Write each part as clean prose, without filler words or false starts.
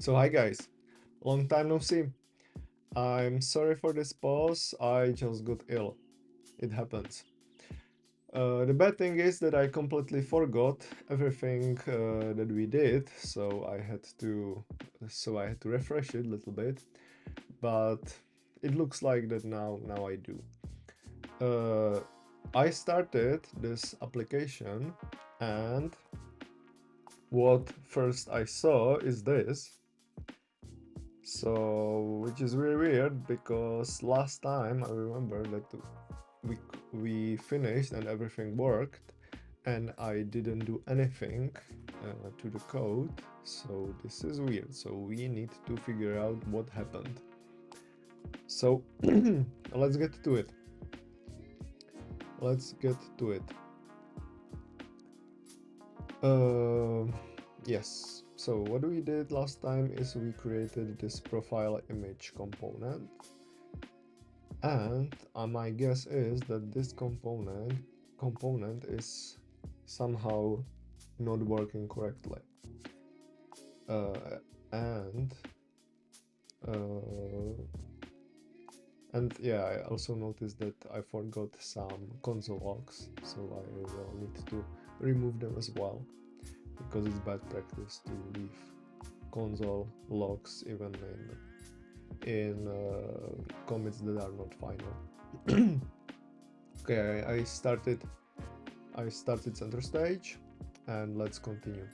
So hi guys, long time no see. I'm sorry for this pause, I just got ill. It happens. The bad thing is that I completely forgot everything that we did, so I had to refresh it a little bit. But it looks like that now I do. Uh, I started this application, and what first I saw is this. So, which is really weird because last time I remember that we finished and everything worked, and I didn't do anything to the code. So this is weird. So we need to figure out what happened. So let's get to it. Let's get to it. Uh, yes. So what we did last time is we created this profile image component. And my guess is that this component is somehow not working correctly. Uh, and uh, and yeah, I also noticed that I forgot some console logs, so I will need to remove them as well, because it's bad practice to leave console logs even in commits that are not final. Okay, I started center stage, and let's continue.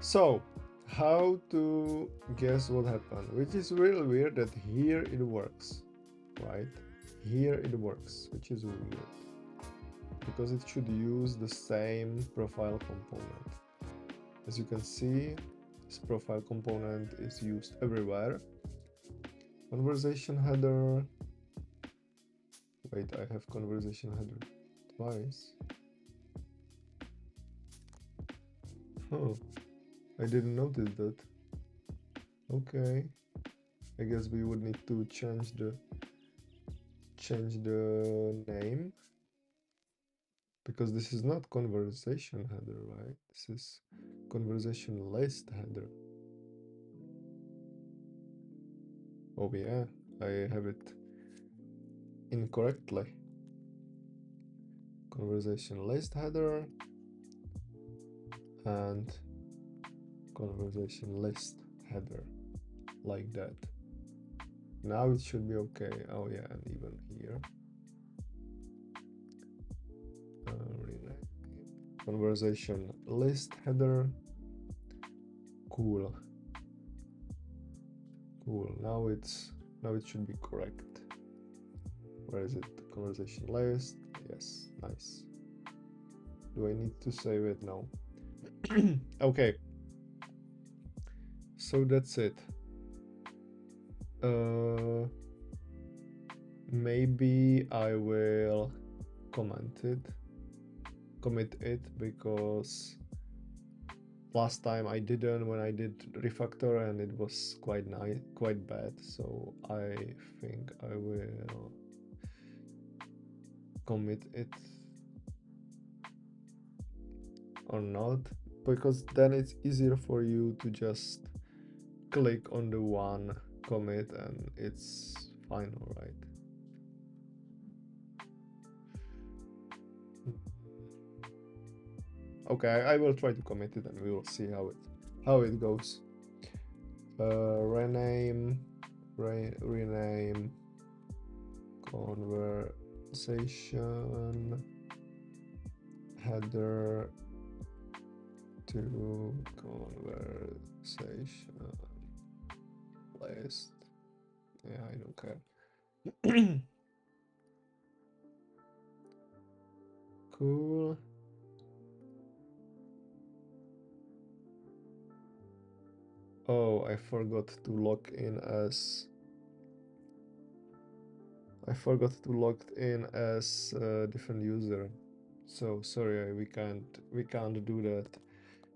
So, how to guess what happened? Which is really weird that here it works, right? Here it works, which is weird because it should use the same profile component. As you can see, this profile component is used everywhere. Conversation header. Wait, I have conversation header twice. Huh, I didn't notice that. Okay, I guess we would need to change the name, because this is not conversation header, right? This is conversation list header. Oh yeah, I have it incorrectly. Conversation list header and conversation list header, like that. Now it should be okay. Oh yeah, and even here. Rename conversation list header. Cool. Now it should be correct. Where is it? Conversation list. Yes, nice. Do I need to save it? No. Okay. So that's it. Maybe I will commit it, because last time I didn't when I did refactor, and it was quite bad. So I think I will commit it or not, because then it's easier for you to just click on the one commit and it's final, right? Okay, I will try to commit it and we will see how it goes. Rename conversation header to conversation list. Yeah, I don't care. Cool. Oh, I forgot to log in as a different user. So sorry, we can't do that.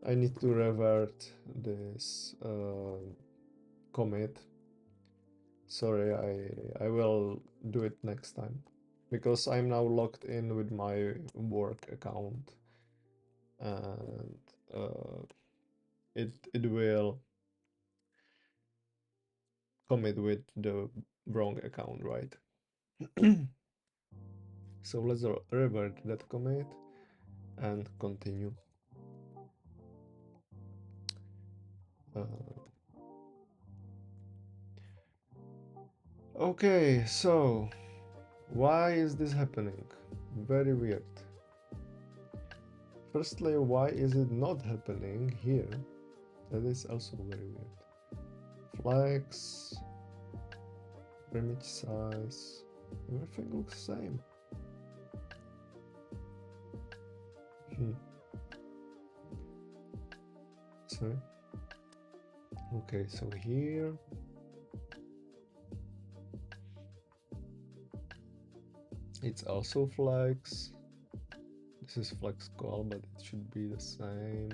I need to revert this commit. Sorry, I will do it next time, because I'm now logged in with my work account, and it will commit with the wrong account, right? So let's revert that commit and continue. Uh, okay, so why is this happening? Very weird. Firstly, why is it not happening here? That is also very weird. Flex, image size, everything looks same. Sorry. Okay, so here it's also flex. This is flex call, but it should be the same.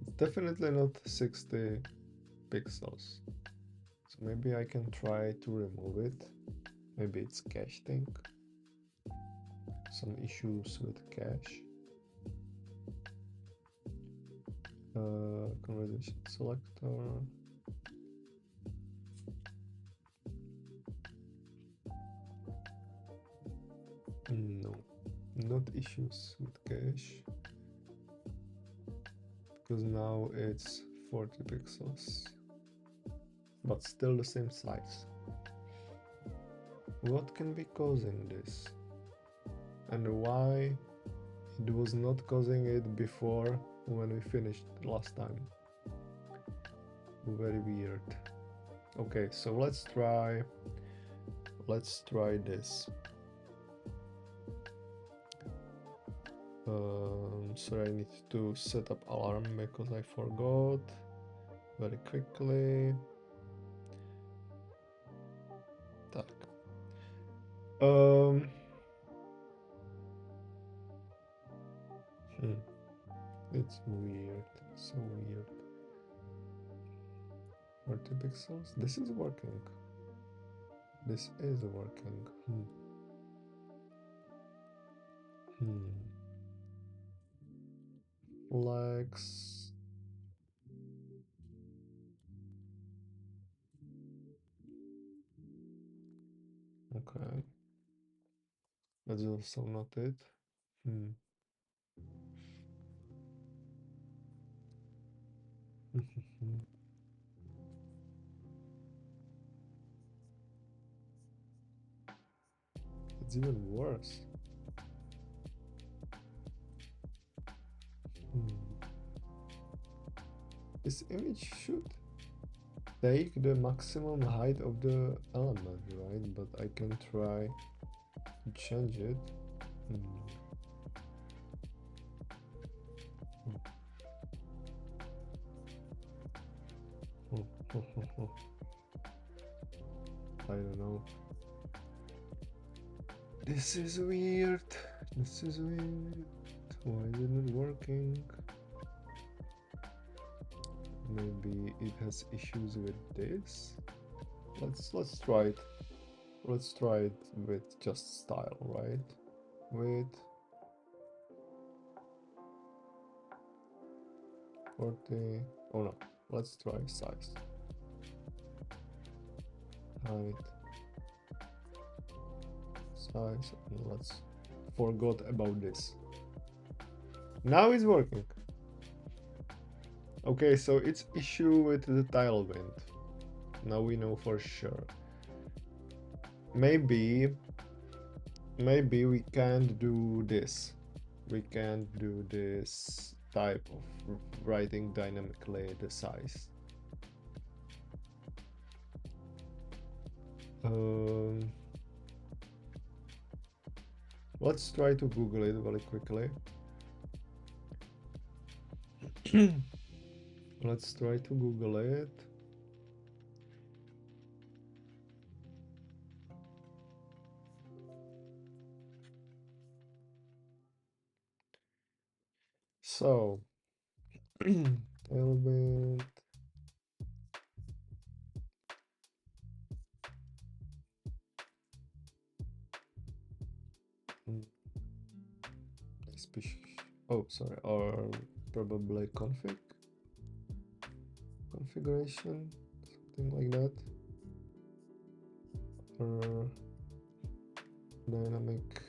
It's definitely not 60 pixels. So maybe I can try to remove it. Maybe it's cache thing. Some issues with cache. Conversation selector. No, not issues with cache. Because now it's 40 pixels. But still the same size. What can be causing this? And why it was not causing it before when we finished last time? Very weird. Okay, so let's try this. Sorry, I need to set up alarm because I forgot very quickly. Tak. It's weird, so weird. 40 pixels? This is working. This is working. Flex. Okay. That's also not it. It's even worse. This image should take the maximum height of the element, right? But I can try to change it. I don't know. This is weird. This is weird. Why isn't it working? Maybe it has issues with this. Let's try it. Let's try it with just style, right? With 40. Oh no. Let's try size. Height. Size. And let's forgot about this. Now it's working. Okay, so it's issue with the tailwind. Now we know for sure. Maybe we can't do this. We can't do this type of writing dynamically the size. Let's try to Google it very quickly. Let's try to Google it. So, tailwind. Species. oh, sorry, or probably configuration, something like that, or dynamic.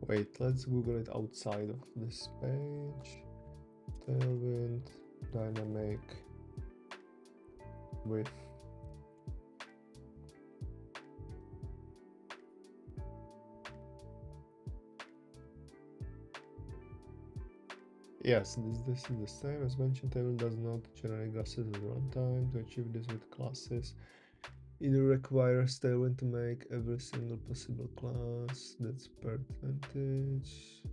Wait, let's Google it outside of this page. Tailwind, dynamic, with yes, this is the same as mentioned. Tailwind does not generate classes at runtime. To achieve this with classes, either requires Tailwind to make every single possible class. That's per advantage.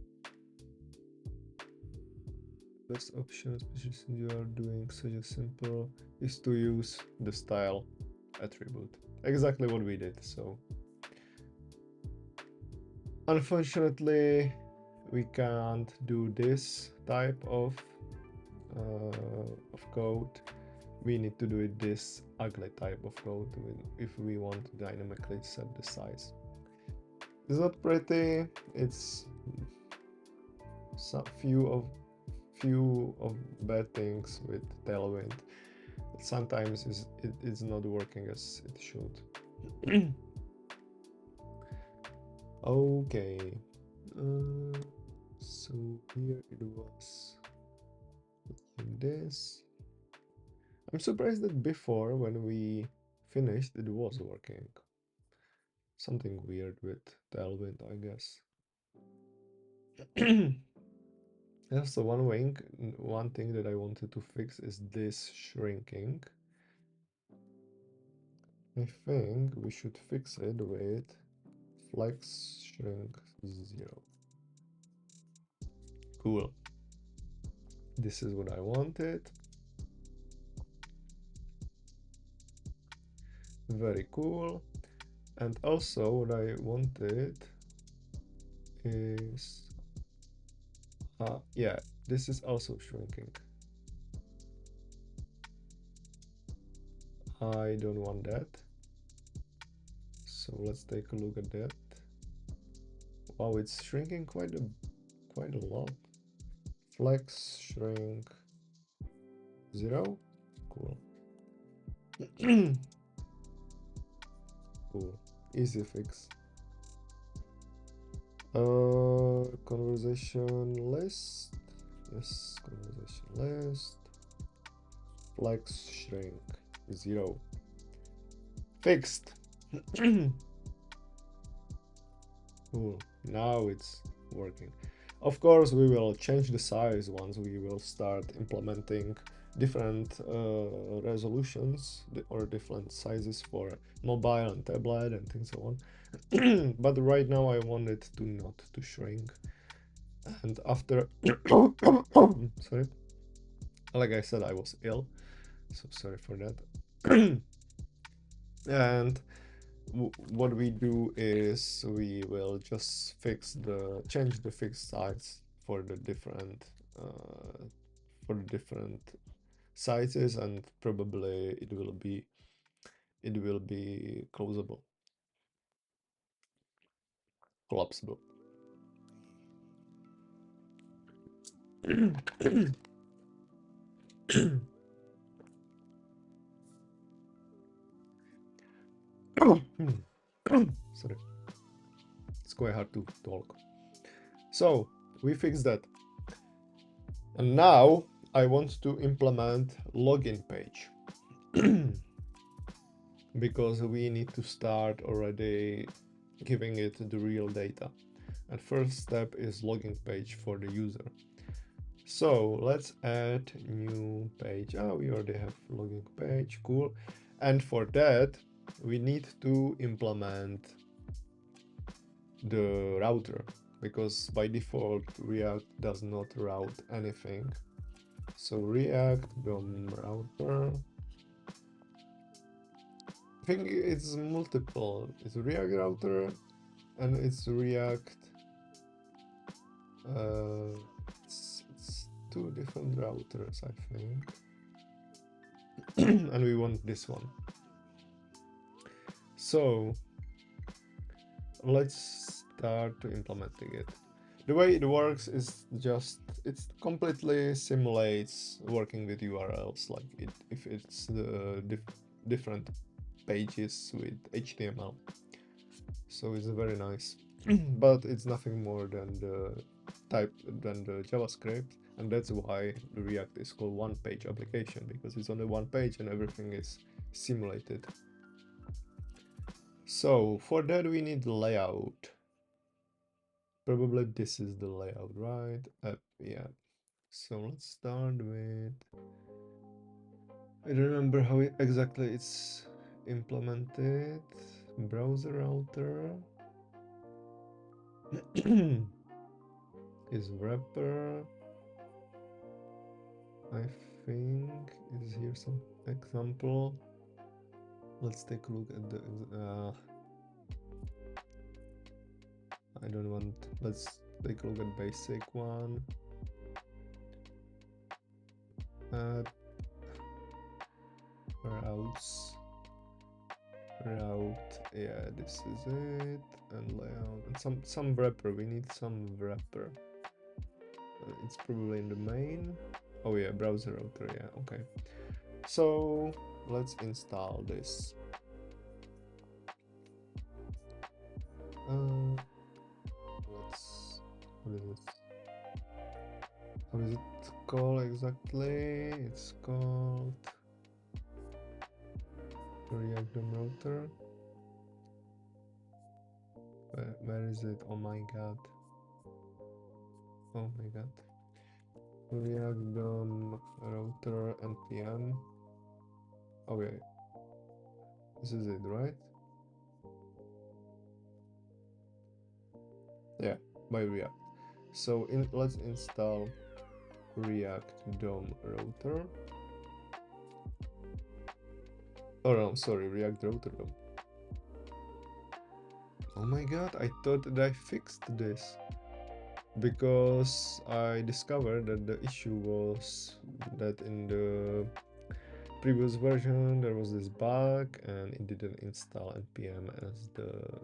Best option, especially since you are doing such a simple, is to use the style attribute. Exactly what we did. So unfortunately, we can't do this type of code. We need to do it this ugly type of code if we want to dynamically set the size. It's not pretty. It's some few of bad things with Tailwind. Sometimes it's not working as it should. Okay, so here it was like this. I'm surprised that before, when we finished, it was working. Something weird with Tailwind, I guess. Also, one thing that I wanted to fix is this shrinking. I think we should fix it with flex shrink 0. Cool. This is what I wanted. Very cool. And also what I wanted is yeah, this is also shrinking. I don't want that. So let's take a look at that. Wow, it's shrinking quite a lot. Flex shrink 0. Cool. Cool. Easy fix. Conversation list. Yes, conversation list. Flex shrink 0. Fixed. Cool. Now it's working. Of course, we will change the size once we will start implementing different resolutions or different sizes for mobile and tablet and things so on. But right now I want it to not to shrink. And after sorry, like I said, I was ill, so sorry for that. And what we do is we will just change the fixed size for the different sizes, and probably it will be collapsible. Sorry, it's quite hard to talk. So we fixed that, and now I want to implement login page. Because we need to start already giving it the real data. And first step is login page for the user. So let's add new page. We already have login page, cool. And for that, we need to implement the router, because by default React does not route anything. So React DOM router. I think it's multiple. It's React router and it's React different routers, I think. And we want this one. So let's start to implementing it. The way it works is just it completely simulates working with URLs, like if it's the different pages with HTML. So it's very nice, but it's nothing more than the JavaScript, and that's why the React is called one-page application, because it's only one page and everything is simulated. So for that we need layout. Probably this is the layout, right? Yeah. So let's start with, I don't remember how exactly it's implemented. Browser router is wrapper. I think is here some example. Let's take a look at the I don't want, let's take a look at basic one. Add routes, route, yeah, this is it, and layout, and some wrapper, we need some wrapper. It's probably in the main. Oh yeah, browser router, yeah, okay. So let's install this. Let's, what is it? What is it called exactly? It's called React DOM router. Where is it? Oh my god. Oh my god. React DOM router npm. Okay. This is it, right? Yeah, by React. So let's install React DOM router. Oh no, sorry, React router DOM. Oh my god, I thought that I fixed this, because I discovered that the issue was that in the previous version there was this bug and it didn't install npm as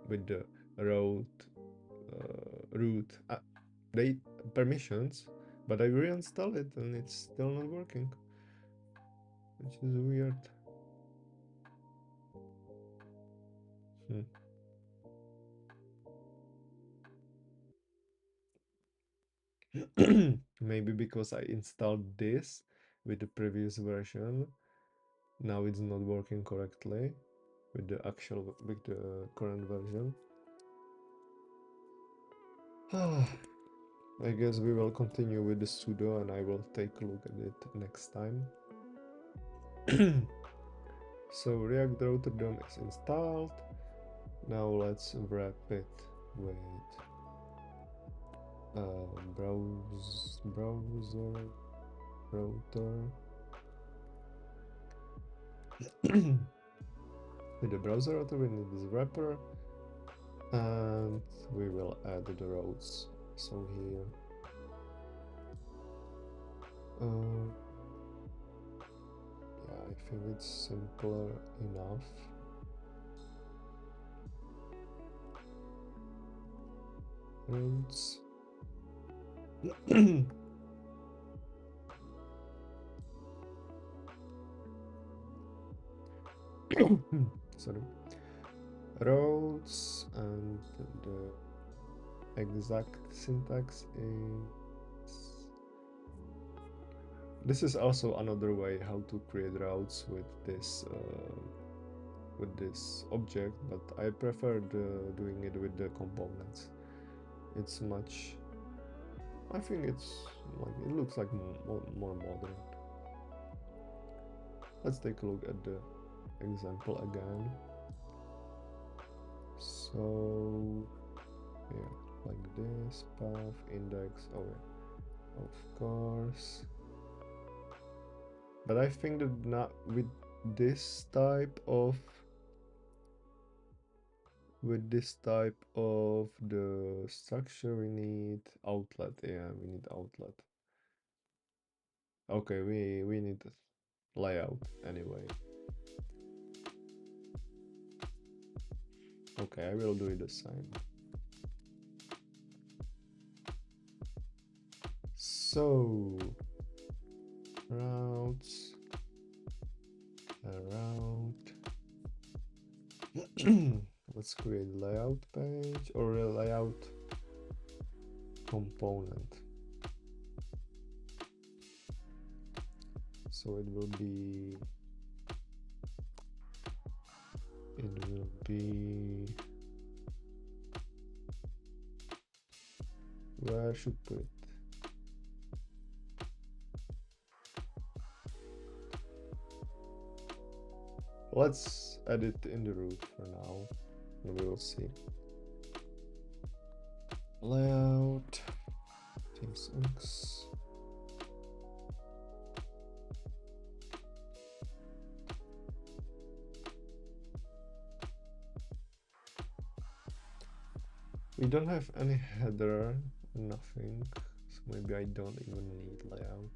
with the root they permissions, but I reinstalled it and it's still not working, which is weird. Maybe because I installed this with the previous version, now it's not working correctly with the current version. I guess we will continue with the sudo and I will take a look at it next time. So React router DOM is installed. Now let's wrap it with browser router. With the browser router we need this wrapper, and we will add the routes. So here yeah, I think it's simpler enough. Routes. Sorry. Routes, and the exact syntax is, this is also another way how to create routes with this object, but I prefer doing it with the components. It's much, I think it's like, it looks like more modern. Let's take a look at the example again. So yeah, like this, path, index, oh yeah, of course. But I think that not with this type of the structure we need outlet. Yeah, we need outlet. Okay, we need layout anyway. Okay, I will do it the same. So routes route. Let's create a layout page or a layout component. So it will be where should put it? Let's add it in the root for now, and we will see. Layout Teams X. We don't have any header, nothing, so maybe I don't even need layout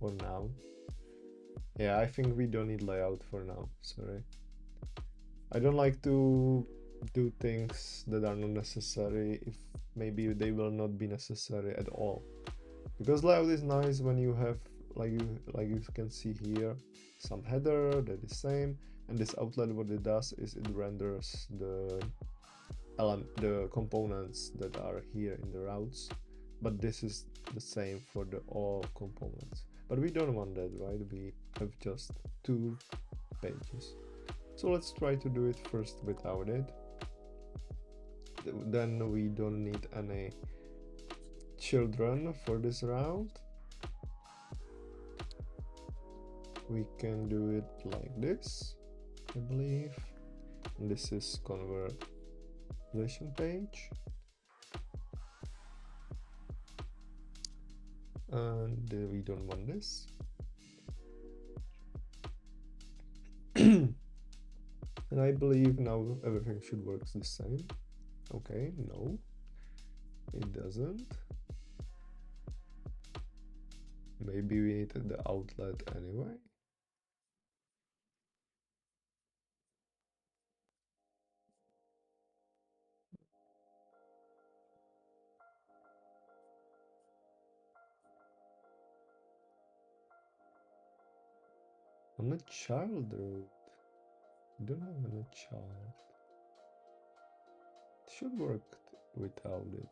for now. Yeah, I think we don't need layout for now, sorry. I don't like to do things that are not necessary if maybe they will not be necessary at all. Because layout is nice when you have, like you can see here, some header that is same, and this outlet, what it does is it renders the components that are here in the routes, but this is the same for the all components. But we don't want that, right? We have just 2 pages. So let's try to do it first without it. Then we don't need any children for this route. We can do it like this, I believe. And this is conversation page. And we don't want this. And I believe now everything should work the same. Okay, no, it doesn't. Maybe we need the outlet anyway. I'm a child root. I don't have a child. It should work without it.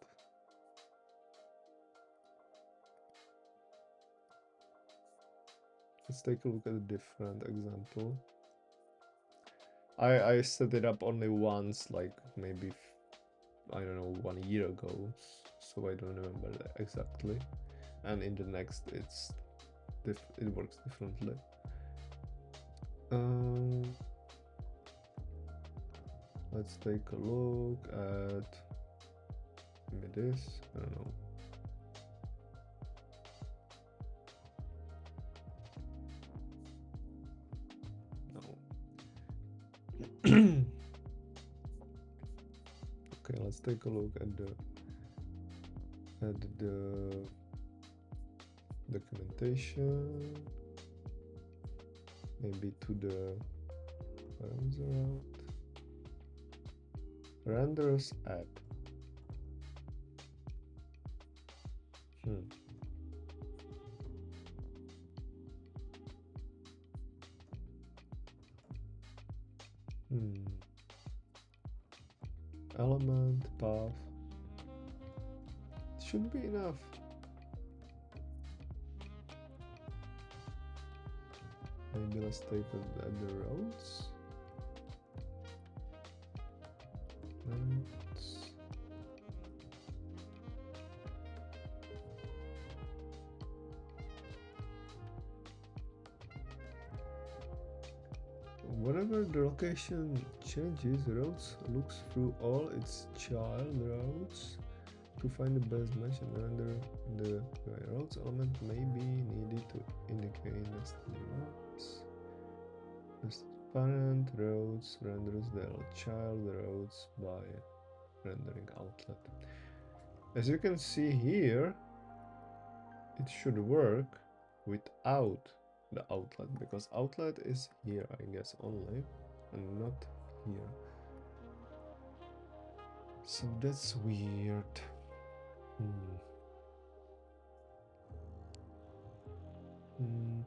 Let's take a look at a different example. I set it up only once, like maybe, I don't know, 1 year ago, so I don't remember exactly. And in the next, it works differently. Let's take a look at maybe this. I don't know. Okay, let's take a look at the documentation. Maybe to the renders app. Element path should be enough. Maybe let's take a look at the roads. Whenever the location changes, routes looks through all its child routes to find the best match and render the routes element may be needed to indicate nested routes. The parent routes renders the child routes by rendering outlet. As you can see here, it should work without the outlet, because outlet is here, I guess, only, and not here. So that's weird. Hmm. Hmm.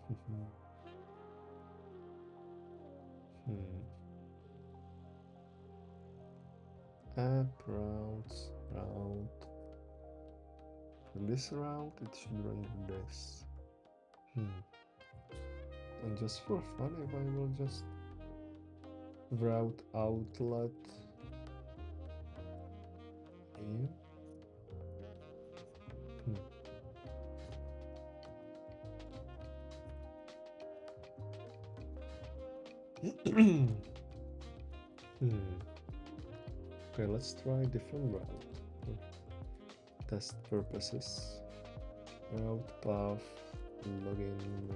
App routes, route. For this route, it should render this. And just for fun, if I will just route outlet here. Okay, let's try different route for test purposes. Route path, login.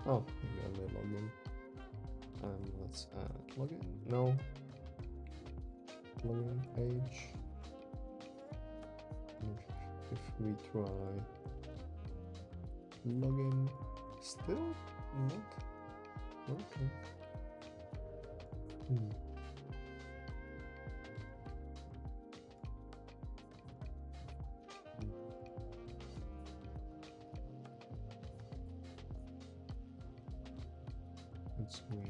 Oh, maybe only login. Let's add login. No. Login page. If we try login, still not working. It's weird.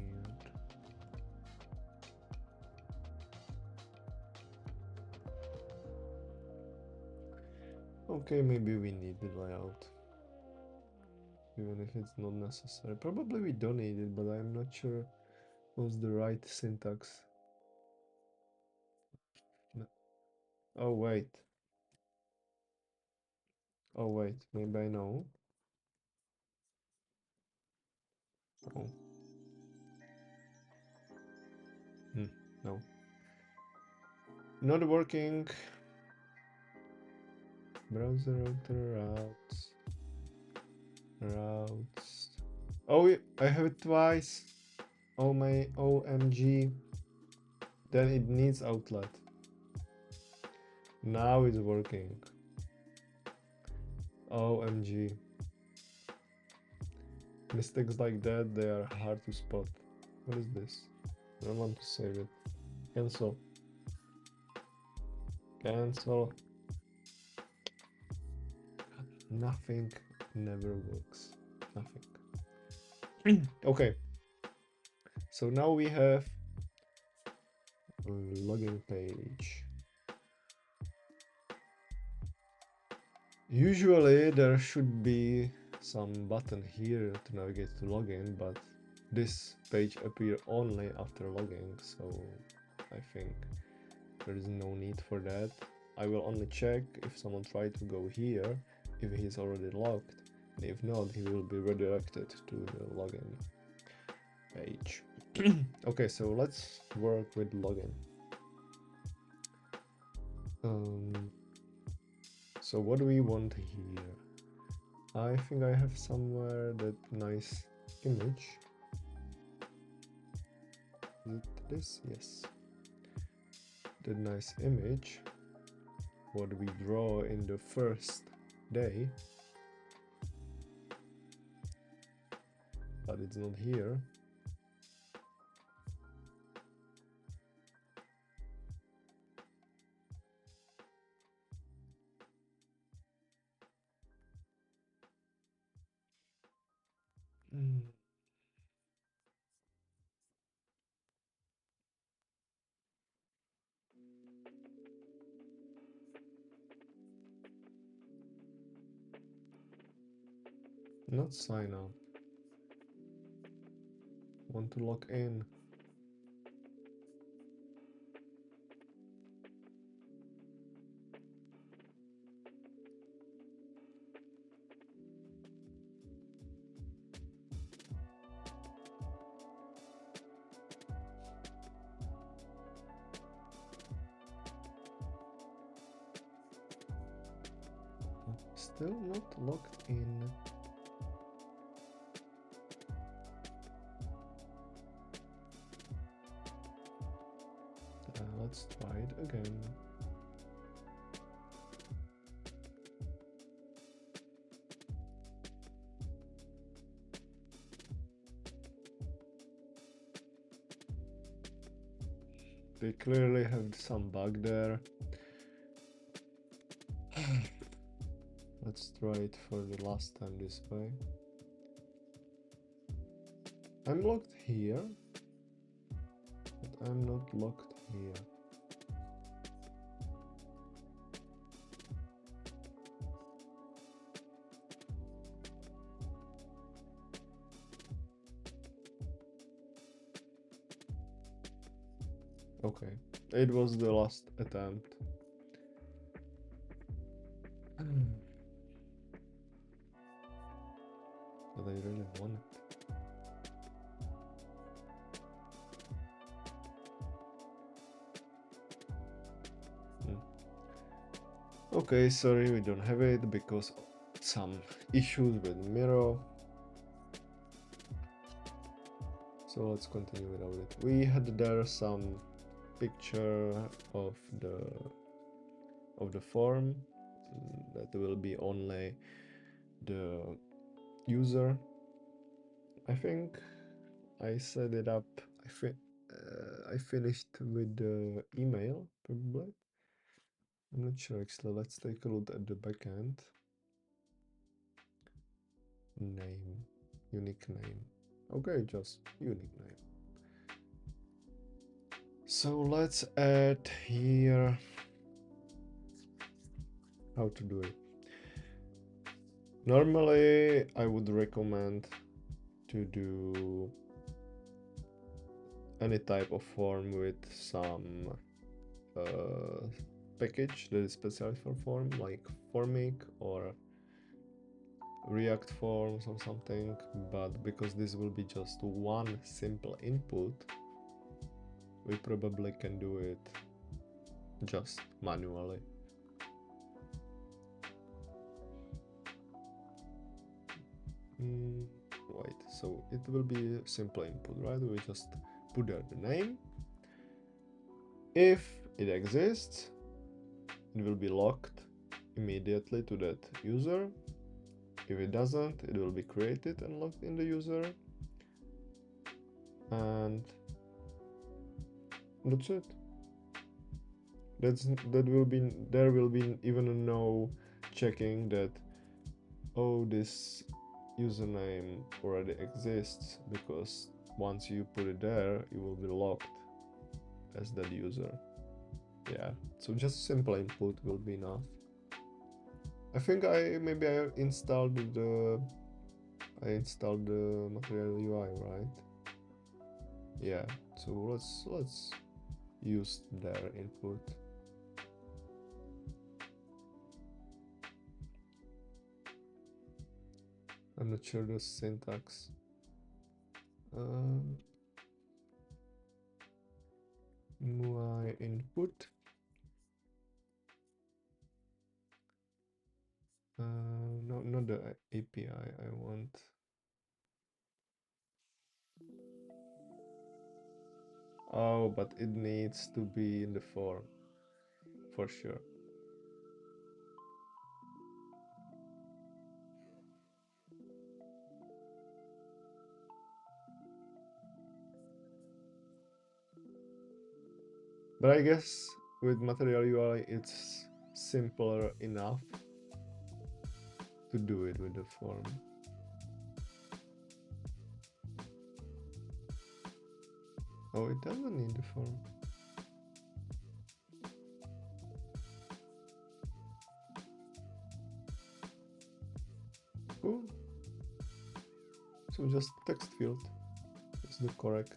Okay, maybe we need the layout. Even if it's not necessary. Probably we don't need it, but I'm not sure what's the right syntax. No. Oh, wait. Oh, wait. Maybe I know. Oh. No. Not working. Browser router routes. Routes. Oh, I have it twice. Oh my OMG. Then it needs outlet. Now it's working. OMG. Mistakes like that, they are hard to spot. What is this? I don't want to save it. Cancel. Cancel. Nothing never works. Nothing. Okay. So now we have a login page. Usually there should be some button here to navigate to login, but this page appears only after logging, so I think there is no need for that. I will only check if someone tried to go here, if he's already logged, and if not, he will be redirected to the login page. Okay, so let's work with login. So what do we want here? I think I have somewhere that nice image. Is it this? Yes. That nice image, what we draw in the first day, but it's not here. Not sign up. Want to log in. Still not logged in. Let's try it again. They clearly have some bug there. Let's try it for the last time this way. I'm locked here, but I'm not locked here. Okay, it was the last attempt. But I really want it. Okay, sorry, we don't have it because some issues with mirror. So let's continue without it. We had there some picture of the form that will be only the user. I think I set it up. I finished with the email probably. I'm not sure actually. Let's take a look at the backend. Name, unique name. Okay, just unique name. So let's add here how to do it. Normally, I would recommend to do any type of form with some package that is specialized for form, like Formic or React Forms or something, but because this will be just one simple input, we probably can do it just manually. Wait, so it will be a simple input, right? We just put there the name. If it exists, it will be locked immediately to that user. If it doesn't, it will be created and locked in the user. And that's it. There will be even no checking that, oh, this username already exists, because once you put it there, you will be locked as that user. Yeah, so just simple input will be enough. I think I installed the Material UI, right? Yeah, so let's use their input. I'm not sure the syntax. UI input. No, not the API. I want. Oh, but it needs to be in the form, for sure. But I guess with Material UI, it's simpler enough to do it with the form. Oh, it doesn't need the form. Cool. So just text field is the correct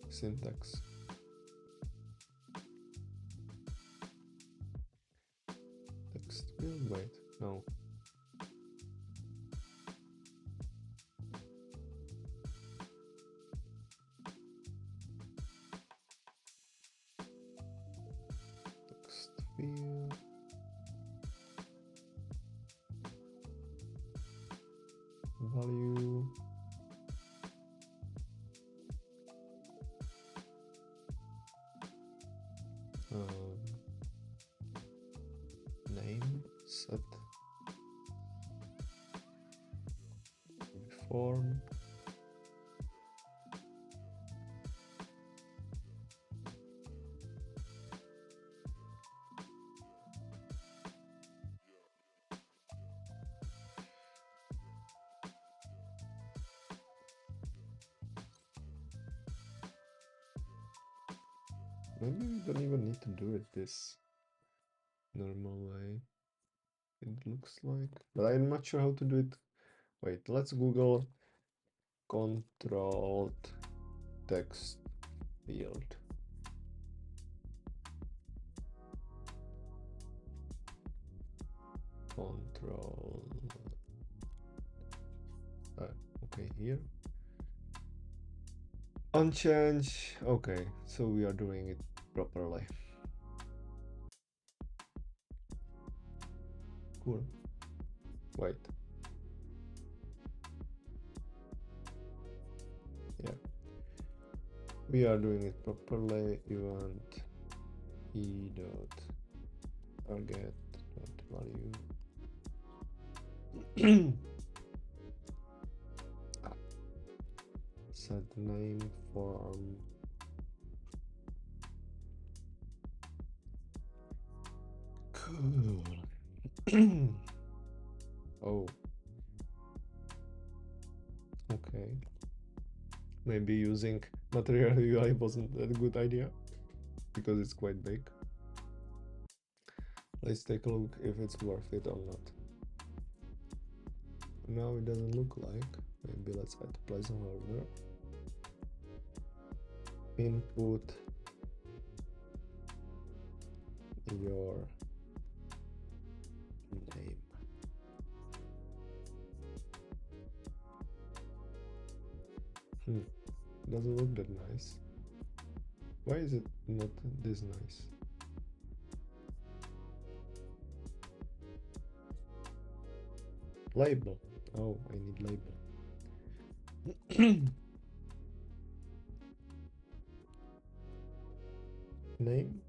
syntax. Text field, wait, no. Text field. Value. Name set form. Maybe we don't even need to do it this normal way. It looks like, but I'm not sure how to do it. Wait, let's Google controlled text field. Control. Okay, here. Unchange. Okay, so we are doing it properly. Cool. Wait. Yeah. We are doing it properly. Event e dot target dot value. Set name form. Cool. Oh. Okay. Maybe using material UI wasn't a good idea because it's quite big. Let's take a look if it's worth it or not. Now it doesn't look like. Maybe let's add placeholder. Input your name. Doesn't look that nice. Why is it not this nice? Label. Oh, I need label. Name.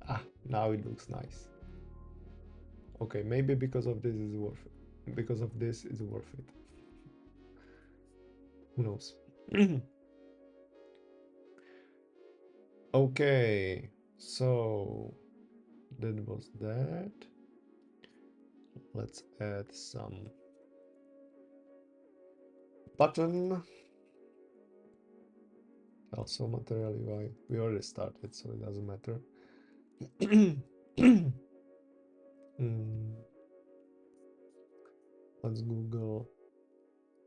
Ah, now it looks nice. Okay, maybe because of this is worth it. Because of this is worth it. Who knows? Okay, so that was that. Let's add some button. Also material UI. We already started, so it doesn't matter. Let's Google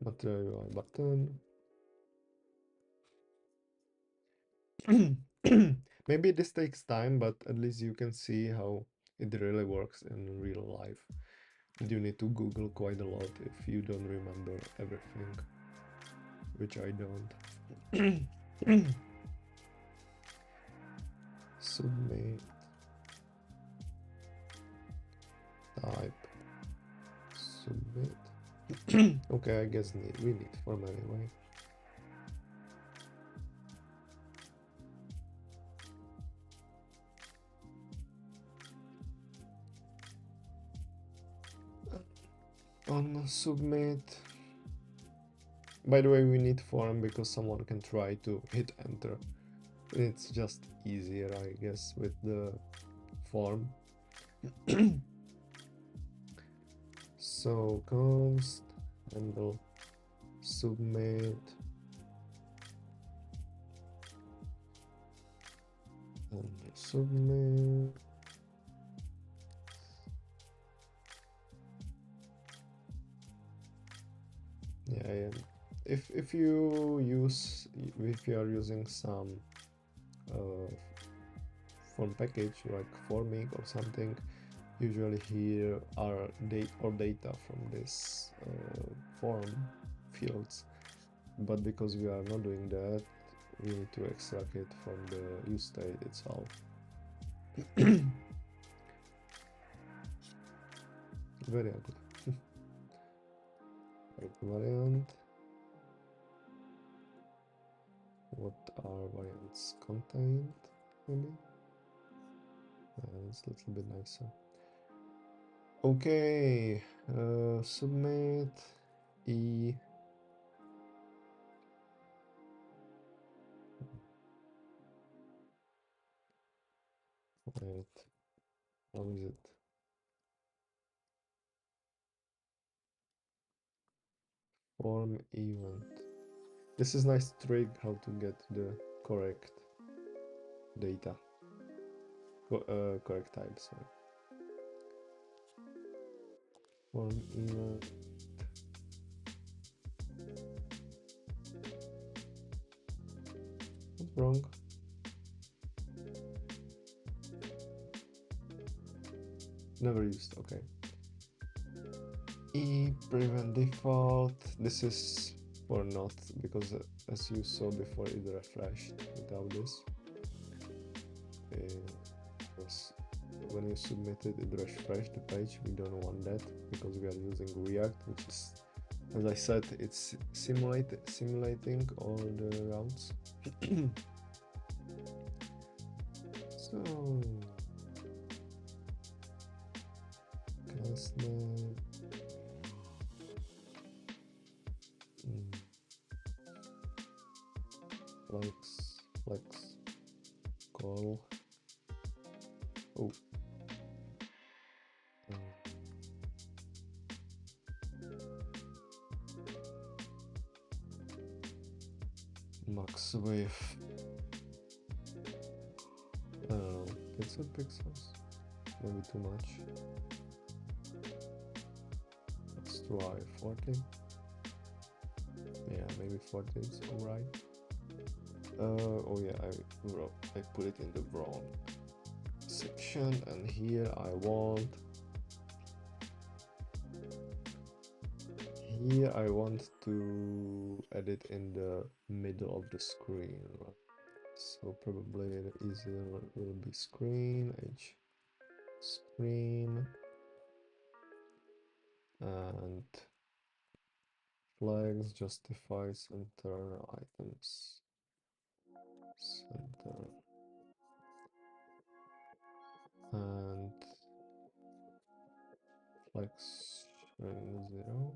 material UI button. Maybe this takes time, but at least you can see how it really works in real life. You need to Google quite a lot if you don't remember everything, which I don't. Submit. Type. Submit. Okay, I guess we need form anyway. On submit. By the way, we need form because someone can try to hit enter. It's just easier, I guess, with the form. So const handle submit and submit. Yeah. If you are using some form package like forming or something, usually here are data from this form fields, but because we are not doing that, we need to extract it from the use state itself. Very good. Right, variant. What are variants contained? Maybe. It's a little bit nicer. Okay, submit. E. Wait, how is it? Form event. This is nice trick how to get the correct data. Correct type, sorry. Form event. What's wrong? Never used, okay. E prevent default. This is for not, because as you saw before, it refreshed without this. Because when you submit it refreshed the page. We don't want that because we are using React, which is, as I said, it's simulating all the routes. So class name. Flex call. Oh. Max width. I don't know. Pixels? Maybe too much. Let's try 40. Yeah, maybe 40 is alright. Oh yeah, I put it in the wrong section, and here I want to edit in the middle of the screen, right? So probably the easier will be screen, screen, and flags justify center items, center, and flags showing 0.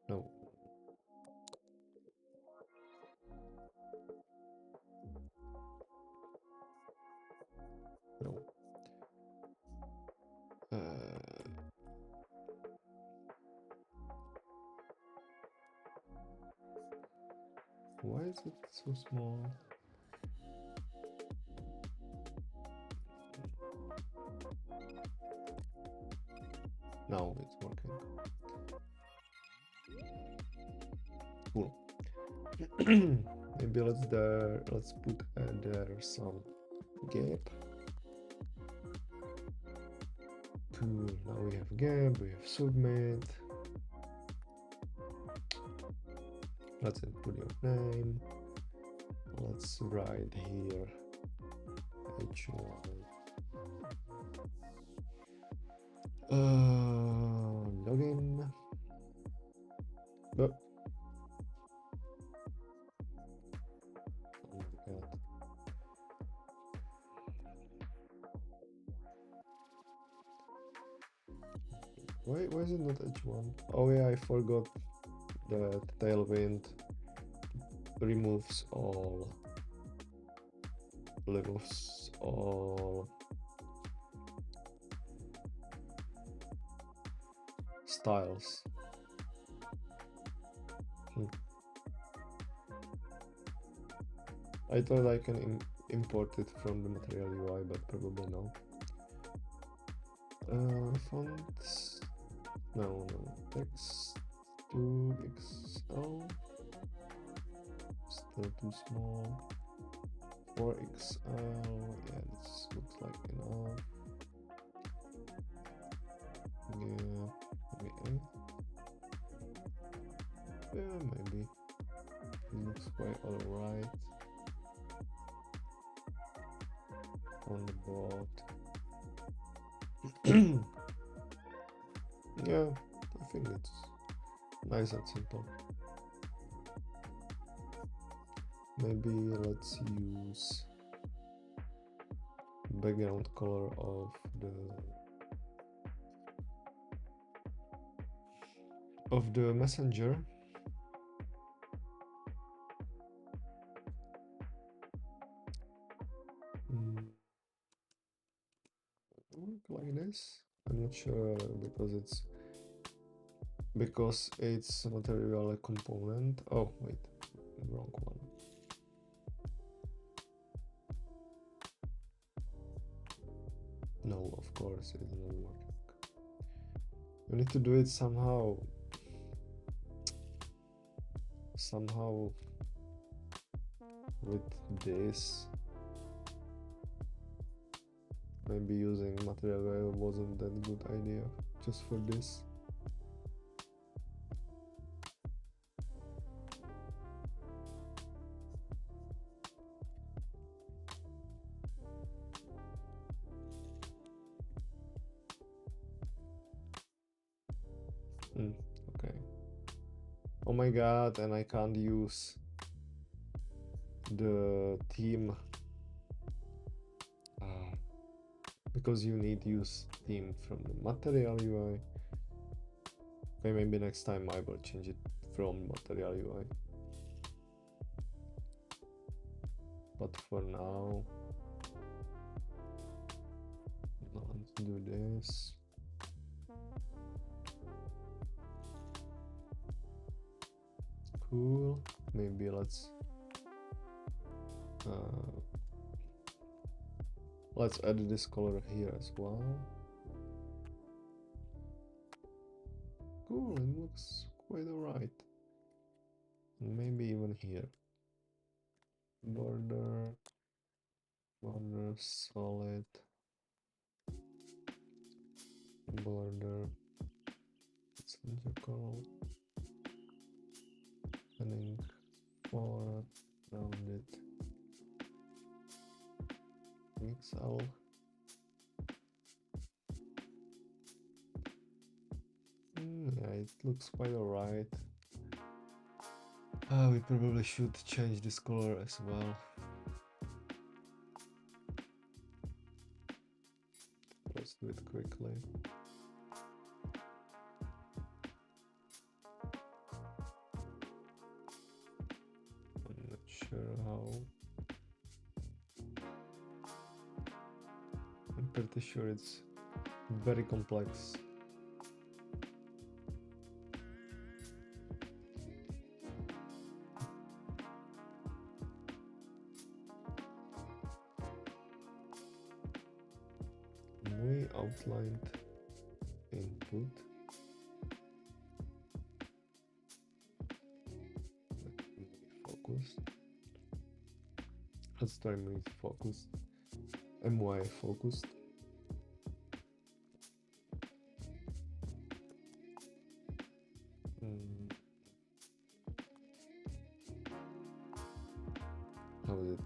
No. No. Why is it so small? Now it's working. Cool. Maybe let's put there some gap. Cool. Now we have gap. We have submit. Let's input your name. Let's write here H1. Login. Oh. Oh my god. Why is it not H1? Oh yeah, I forgot that Tailwind removes all styles. I thought I can import it from the material UI, but probably no. Fonts. No. Text 2XL. Still too small. 4XL. Yeah, this looks like enough. Yeah, maybe. Yeah, maybe. It looks quite alright. On the board. Yeah, I think it's nice and simple. Maybe let's use background color of the of the messenger. Like this. I'm not sure because it's a material component. Oh wait, wrong one. No, of course it is not working. We need to do it somehow. Somehow with this. Maybe using material wasn't that good idea just for this. Okay. Oh my god, and I can't use the theme because you need use theme from the material UI. Okay, maybe next time I will change it from material UI. But for now, let's do this. Cool. Maybe let's add this color here as well. Cool, it looks quite alright. Maybe even here. Border solid. Border cylindrical. Heading forward, rounded. XL. Yeah, it looks quite alright. We probably should change this color as well. Let's do it quickly. I'm not sure how. I'm pretty sure it's very complex. We outlined input. Focused. Let's try MUI focused. MUI focused. How is it?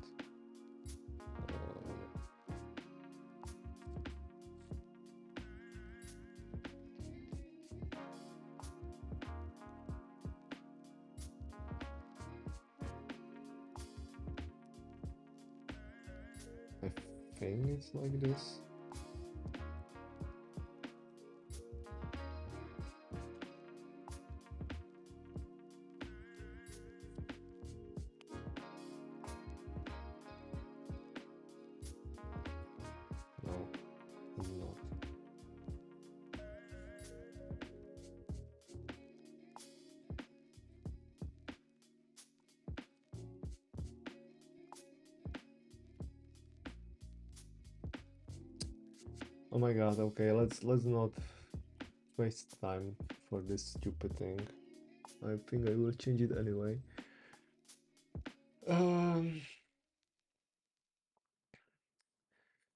I think it's like this. No, it's not. Oh my god, okay, let's not waste time for this stupid thing. I think I will change it anyway.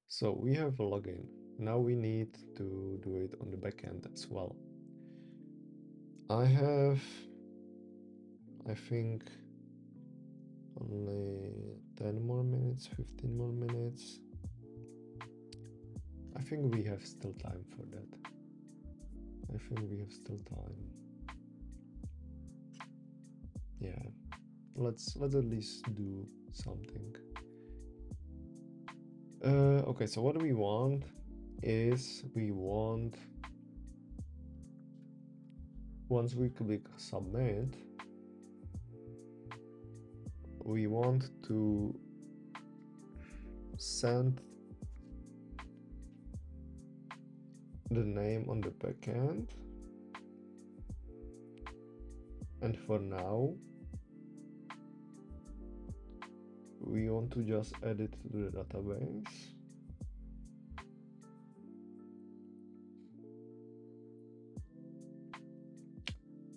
So we have a login. Now we need to do it on the backend as well. I have, I think, only 10 more minutes, 15 more minutes. I think we have still time for that. I think we have still time. Yeah, let's at least do something. Okay, so what we want is we want once we click submit, we want to send the name on the backend, and for now we want to just add it to the database.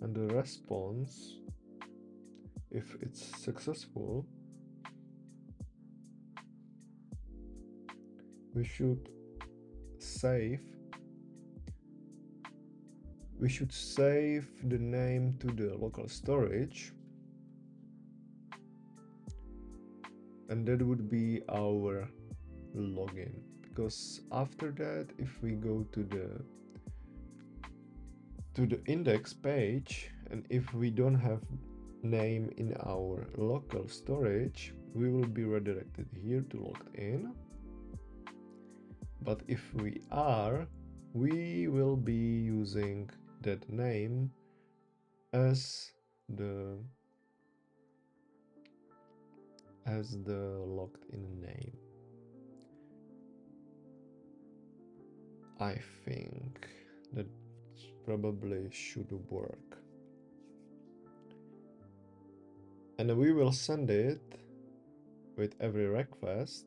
And the response, if it's successful, we should save the name to the local storage, and that would be our login. Because after that, if we go to the index page, and if we don't have name in our local storage, we will be redirected here to logged in. But if we are, we will be using that name as the logged in name. I think that probably should work. And we will send it with every request.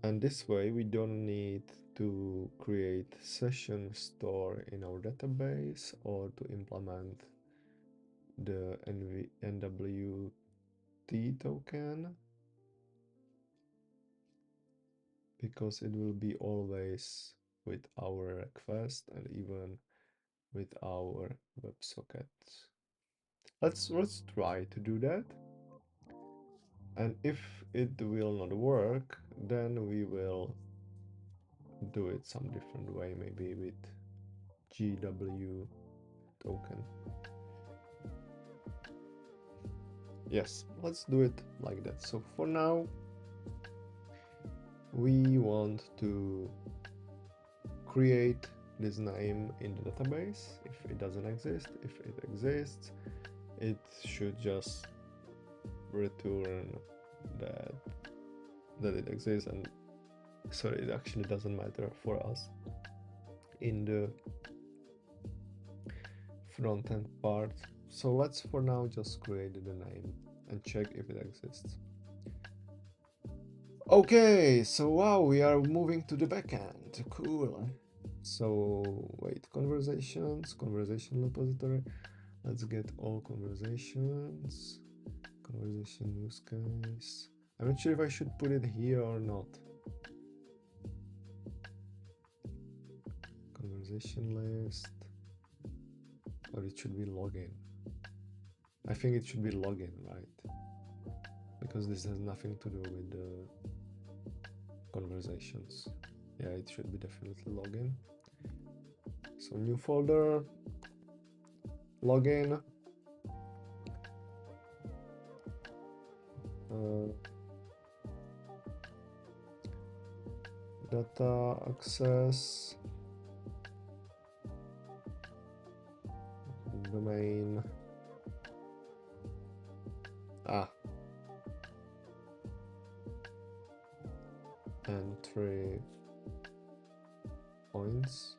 And this way we don't need to create session store in our database or to implement the NWT token, because it will be always with our request and even with our WebSocket. Let's try to do that. And if it will not work, then we will do it some different way, maybe with GW token. Yes, let's do it like that. So for now, we want to create this name in the database. If it doesn't exist, if it exists, it should just return that it exists, and so it actually doesn't matter for us in the front-end part. So let's for now just create the name and check if it exists. Okay, so wow, we are moving to the backend. Cool. So wait, conversation repository. Let's get all conversations. Conversation use case. I'm not sure if I should put it here or not. Conversation list. Or it should be login. I think it should be login, right? Because this has nothing to do with the conversations. Yeah, it should be definitely login. So new folder, login. Data access, domain. Entry points.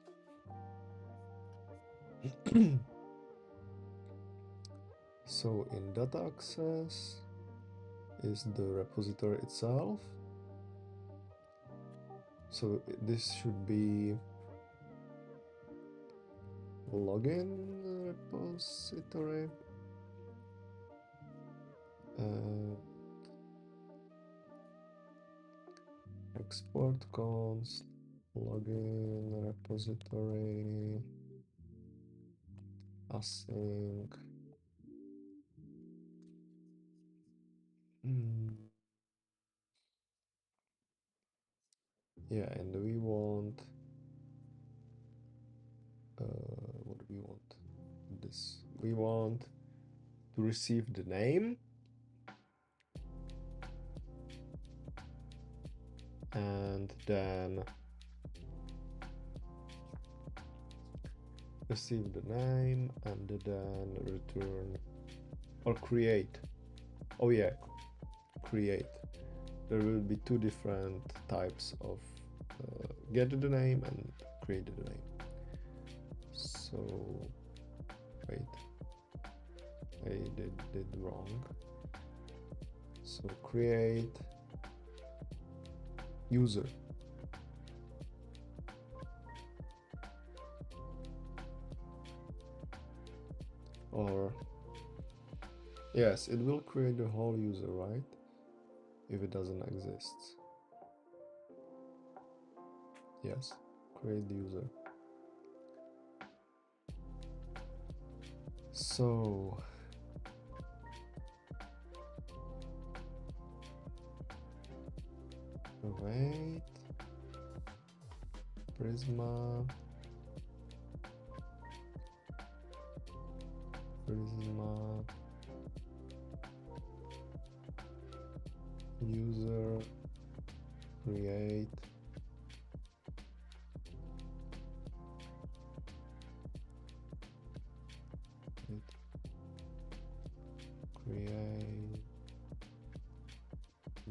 So in data access is the repository itself. So this should be login repository. Export const login repository async. Yeah, and we want what do we want? This we want to receive the name and then receive the name and then return or create. Oh yeah, create. There will be two different types of get the name and create the name. So wait, I did wrong. So create user. Or yes, it will create the whole user, right? If it doesn't exist. Yes, create the user. So wait, Prisma user create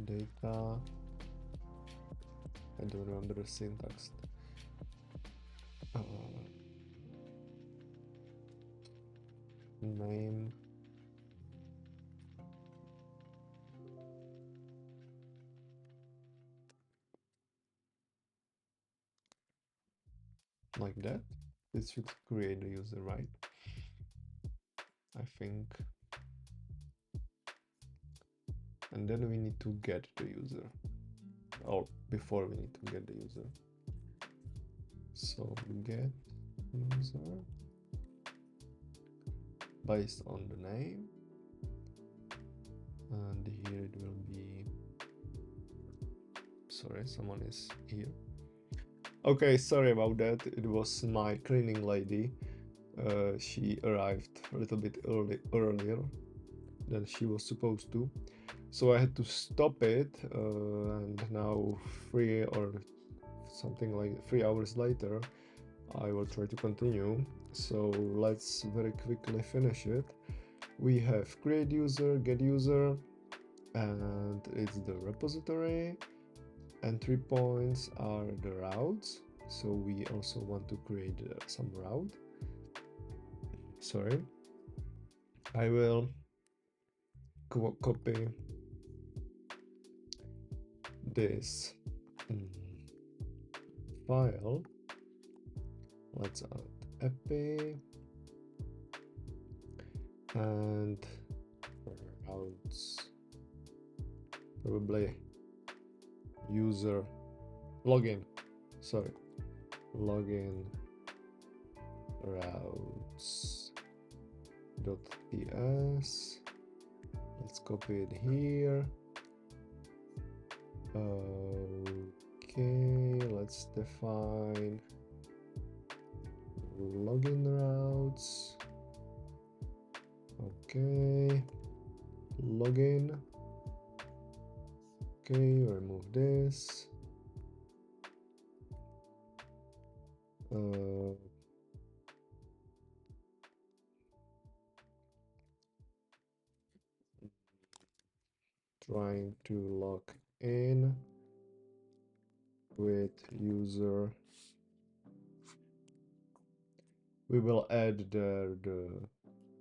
data. I don't remember the syntax. Name like that. This should create the user, right? I think. And then we need to get the user, or before we need to get the user. So get user based on the name, and here it will be, sorry, someone is here. Okay, sorry about that. It was my cleaning lady. She arrived a little bit earlier than she was supposed to, so I had to stop it, and now 3 or something like 3 hours later I will try to continue. So let's very quickly finish it. We have create user, get user, and it's the repository. Entry points are the routes, so we also want to create some route. Sorry, I will copy this file. Let's add epi and routes, probably user login, sorry, login routes .ts. Let's copy it here. Okay, let's define login routes. Okay, login. Okay, remove this. Trying to log in with user. We will add the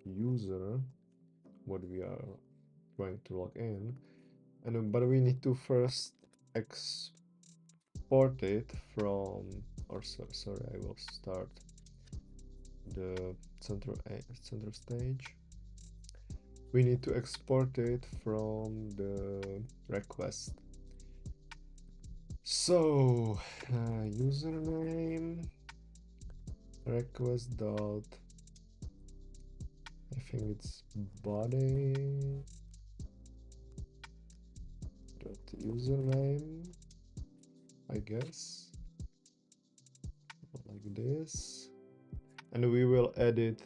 user what we are trying to log in, and but we need to first export it from, or sorry, I will start the center stage. We need to export it from the request. So username request dot, I think it's body dot username, I guess, like this, and we will edit,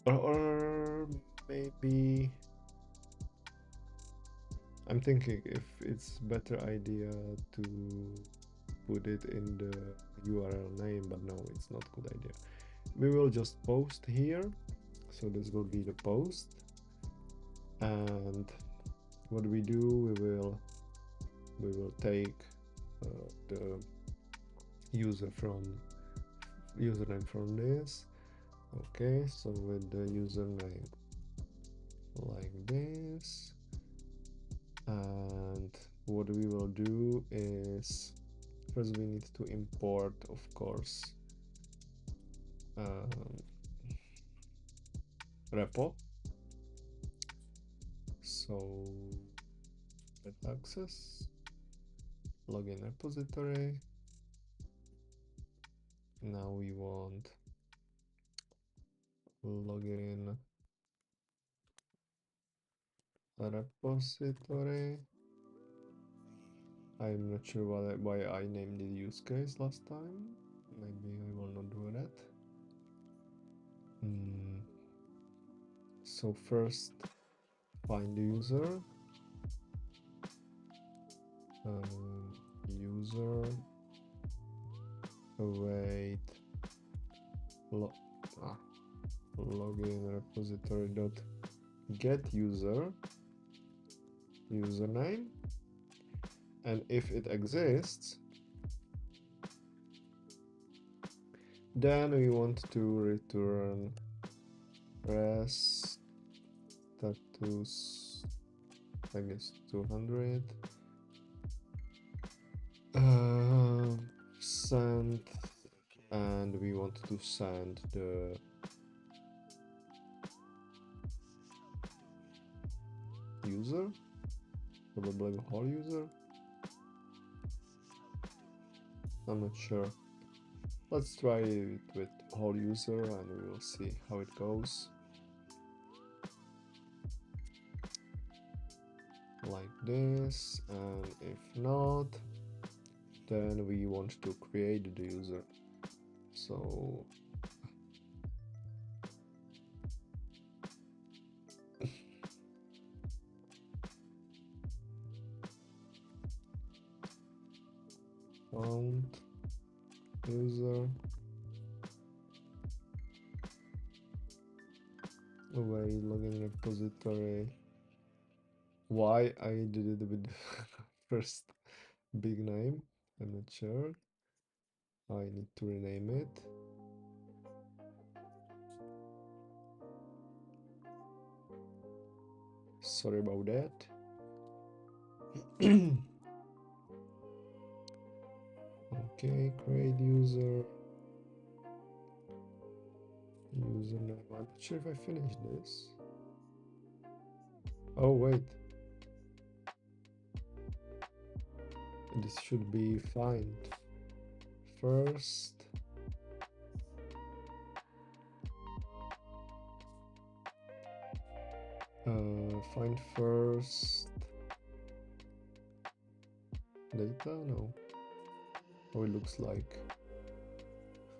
or maybe I'm thinking if it's better idea to put it in the URL name, but no, it's not good idea. we will just post here. So this will be the post. And what we do, we will take the username from this. Okay, so with the username like this, and what we will do is first we need to import, of course, repo. So get access, login repository. Now we want login repository. I'm not sure why I named the use case last time. Maybe I will not do that. So first find the user. User await login repository dot get user username, and if it exists, then we want to return res status, I guess 200, send, and we want to send the user, probably the whole user. I'm not sure. Let's try it with whole user and we will see how it goes. Like this, and if not, then we want to create the user. So found user away login repository. Why I did it with the first big name, I'm not sure. I need to rename it. Sorry about that. Okay, create user. Username. I'm not sure if I finished this. Oh, wait. This should be find first. Find first data? No. Oh, it looks like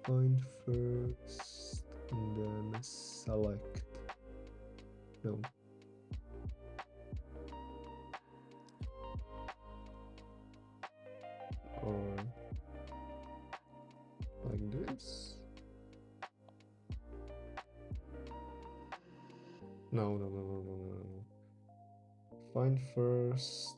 find first and then select. No. Or like this. No. Find first.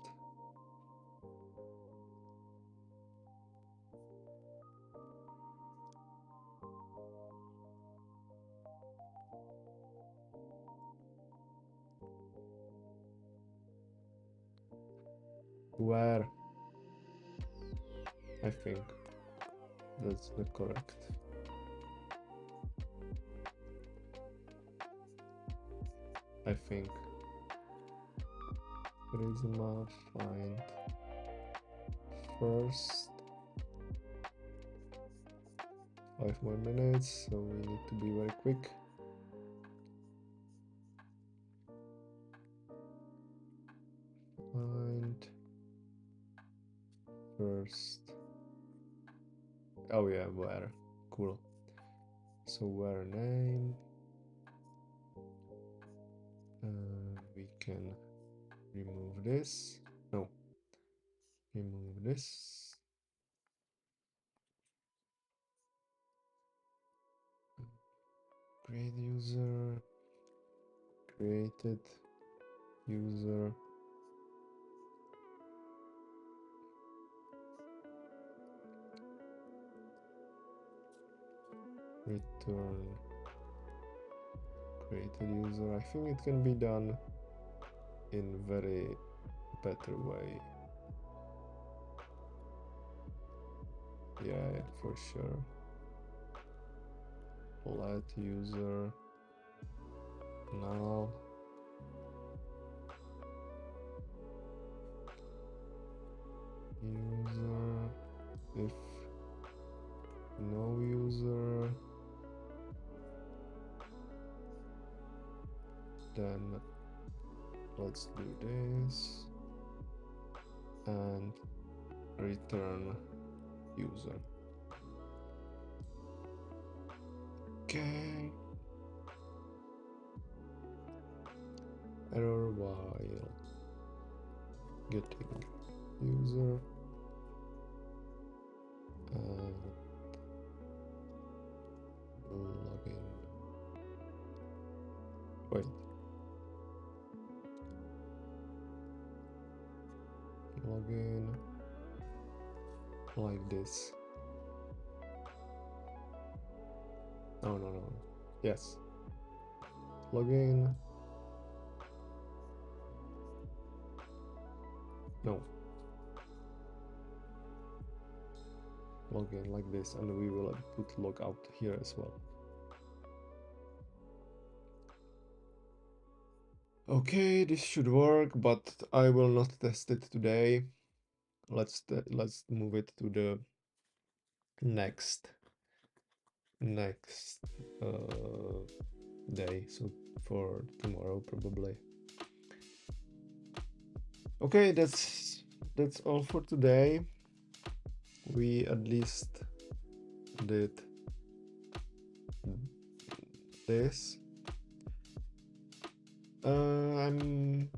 Where? I think that's the correct. I think. Prisma find first. 5 more minutes, so we need to be very quick. Find first. Oh yeah, where? Cool. So where name? We can remove this. No. Remove this. create user, created user, return created user. I think it can be done in very better way. Yeah, for sure. Let user now user if no user, then let's do this and return user. Okay. Error while getting user and login. Wait. Login like this. No. Yes. Login. No. Login like this, and we will put logout here as well. Okay, this should work, but I will not test it today. Let's move it to the next day, so for tomorrow probably. Okay, that's all for today. We at least did this. I'm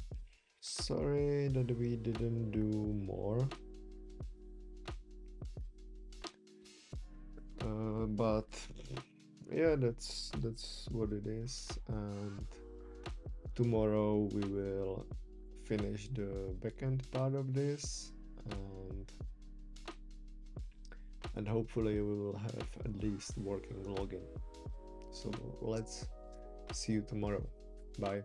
sorry that we didn't do more, but yeah, that's what it is. And tomorrow we will finish the backend part of this, and hopefully we will have at least working login. So let's see you tomorrow. Bye.